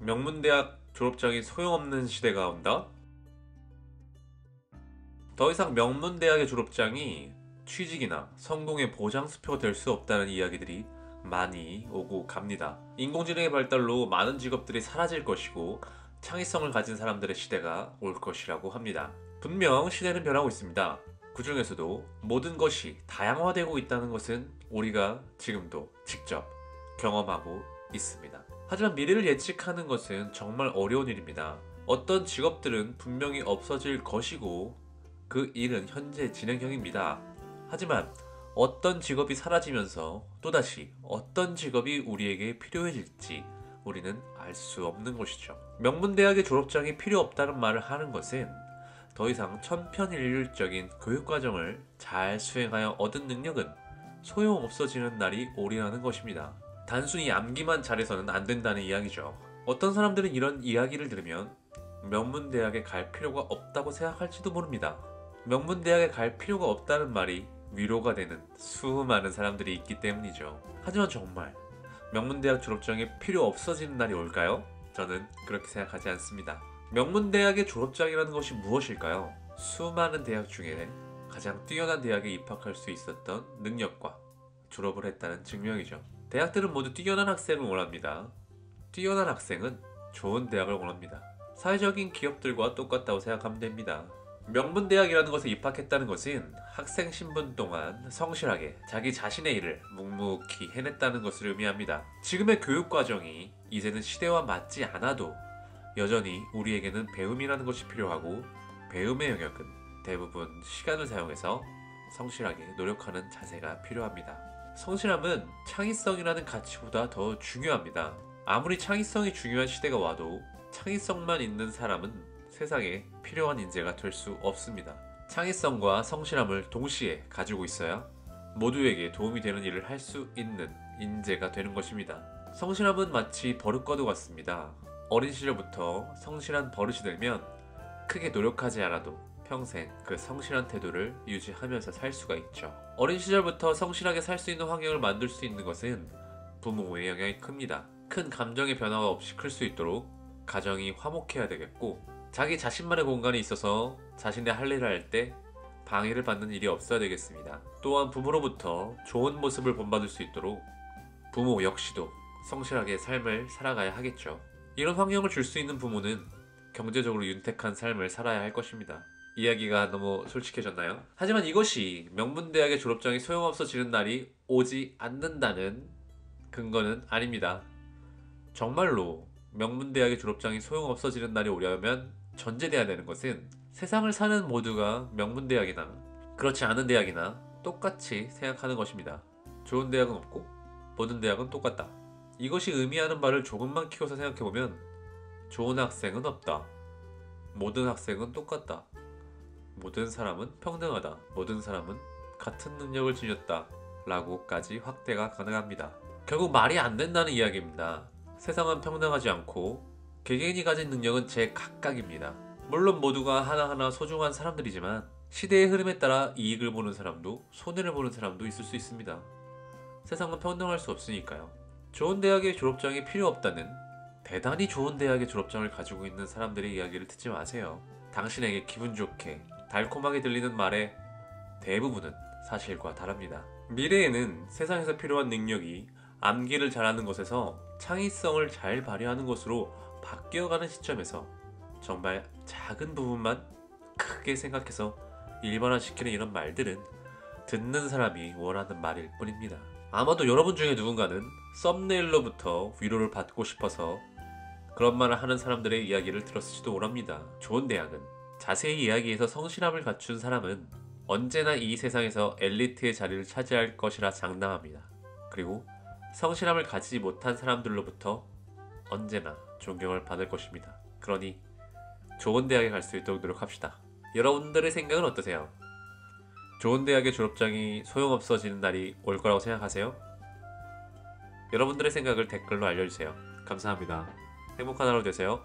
명문대학 졸업장이 소용없는 시대가 온다? 더 이상 명문대학의 졸업장이 취직이나 성공의 보장수표가 될 수 없다는 이야기들이 많이 오고 갑니다. 인공지능의 발달로 많은 직업들이 사라질 것이고 창의성을 가진 사람들의 시대가 올 것이라고 합니다. 분명 시대는 변하고 있습니다. 그 중에서도 모든 것이 다양화되고 있다는 것은 우리가 지금도 직접 경험하고 있습니다. 하지만 미래를 예측하는 것은 정말 어려운 일입니다. 어떤 직업들은 분명히 없어질 것이고 그 일은 현재 진행형입니다. 하지만 어떤 직업이 사라지면서 또다시 어떤 직업이 우리에게 필요해질지 우리는 알 수 없는 것이죠. 명문대학의 졸업장이 필요 없다는 말을 하는 것은 더 이상 천편일률적인 교육과정을 잘 수행하여 얻은 능력은 소용없어지는 날이 오리라는 것입니다. 단순히 암기만 잘해서는 안 된다는 이야기죠. 어떤 사람들은 이런 이야기를 들으면 명문대학에 갈 필요가 없다고 생각할지도 모릅니다. 명문대학에 갈 필요가 없다는 말이 위로가 되는 수많은 사람들이 있기 때문이죠. 하지만 정말 명문대학 졸업장이 필요 없어지는 날이 올까요? 저는 그렇게 생각하지 않습니다. 명문대학의 졸업장이라는 것이 무엇일까요? 수많은 대학 중에 가장 뛰어난 대학에 입학할 수 있었던 능력과 졸업을 했다는 증명이죠. 대학들은 모두 뛰어난 학생을 원합니다. 뛰어난 학생은 좋은 대학을 원합니다. 사회적인 기업들과 똑같다고 생각하면 됩니다. 명문대학이라는 것에 입학했다는 것은 학생 신분 동안 성실하게 자기 자신의 일을 묵묵히 해냈다는 것을 의미합니다. 지금의 교육과정이 이제는 시대와 맞지 않아도 여전히 우리에게는 배움이라는 것이 필요하고 배움의 영역은 대부분 시간을 사용해서 성실하게 노력하는 자세가 필요합니다. 성실함은 창의성이라는 가치보다 더 중요합니다. 아무리 창의성이 중요한 시대가 와도 창의성만 있는 사람은 세상에 필요한 인재가 될 수 없습니다. 창의성과 성실함을 동시에 가지고 있어야 모두에게 도움이 되는 일을 할 수 있는 인재가 되는 것입니다. 성실함은 마치 버릇과도 같습니다. 어린 시절부터 성실한 버릇이 들면 크게 노력하지 않아도 평생 그 성실한 태도를 유지하면서 살 수가 있죠. 어린 시절부터 성실하게 살 수 있는 환경을 만들 수 있는 것은 부모의 영향이 큽니다. 큰 감정의 변화가 없이 클 수 있도록 가정이 화목해야 되겠고, 자기 자신만의 공간이 있어서 자신의 할 일을 할 때 방해를 받는 일이 없어야 되겠습니다. 또한 부모로부터 좋은 모습을 본받을 수 있도록 부모 역시도 성실하게 삶을 살아가야 하겠죠. 이런 환경을 줄 수 있는 부모는 경제적으로 윤택한 삶을 살아야 할 것입니다. 이야기가 너무 솔직해졌나요? 하지만 이것이 명문대학의 졸업장이 소용없어지는 날이 오지 않는다는 근거는 아닙니다. 정말로 명문대학의 졸업장이 소용없어지는 날이 오려면 전제돼야 되는 것은 세상을 사는 모두가 명문대학이나 그렇지 않은 대학이나 똑같이 생각하는 것입니다. 좋은 대학은 없고 모든 대학은 똑같다. 이것이 의미하는 바를 조금만 키워서 생각해보면 좋은 학생은 없다. 모든 학생은 똑같다. 모든 사람은 평등하다. 모든 사람은 같은 능력을 지녔다. 라고까지 확대가 가능합니다. 결국 말이 안 된다는 이야기입니다. 세상은 평등하지 않고 개개인이 가진 능력은 제각각입니다. 물론 모두가 하나하나 소중한 사람들이지만 시대의 흐름에 따라 이익을 보는 사람도 손해를 보는 사람도 있을 수 있습니다. 세상은 평등할 수 없으니까요. 좋은 대학의 졸업장이 필요 없다는 대단히 좋은 대학의 졸업장을 가지고 있는 사람들의 이야기를 듣지 마세요. 당신에게 기분 좋게 달콤하게 들리는 말의 대부분은 사실과 다릅니다. 미래에는 세상에서 필요한 능력이 암기를 잘하는 것에서 창의성을 잘 발휘하는 것으로 바뀌어가는 시점에서 정말 작은 부분만 크게 생각해서 일반화시키는 이런 말들은 듣는 사람이 원하는 말일 뿐입니다. 아마도 여러분 중에 누군가는 썸네일로부터 위로를 받고 싶어서 그런 말을 하는 사람들의 이야기를 들었을지도 모릅니다. 좋은 대학은 자세히 이야기해서 성실함을 갖춘 사람은 언제나 이 세상에서 엘리트의 자리를 차지할 것이라 장담합니다. 그리고 성실함을 가지지 못한 사람들로부터 언제나 존경을 받을 것입니다. 그러니 좋은 대학에 갈 수 있도록 노력합시다. 여러분들의 생각은 어떠세요? 좋은 대학의 졸업장이 소용없어지는 날이 올 거라고 생각하세요? 여러분들의 생각을 댓글로 알려주세요. 감사합니다. 행복한 하루 되세요.